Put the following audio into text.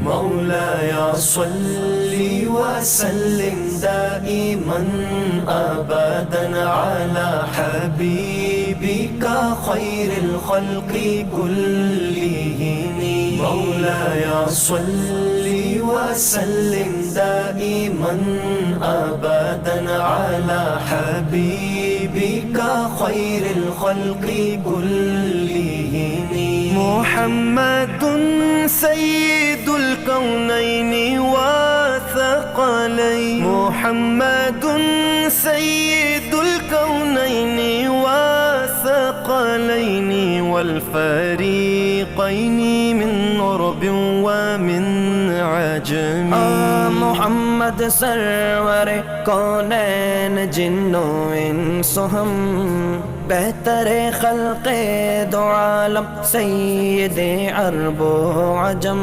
مولاي صل وسلم دائما أبدا على حبيبك خير الخلق كلهم. مولاي صل وسلم دائما أبدا على حبيبك خير الخلق كلهم. محمد سيد الكونين وثقلين، محمد سيد الكونين وثقلين والفريقين من عرب ومن عجم. محمد سرور کونین جنو انس ہم، بہتر خلق دو عالم سید عرب و عجم.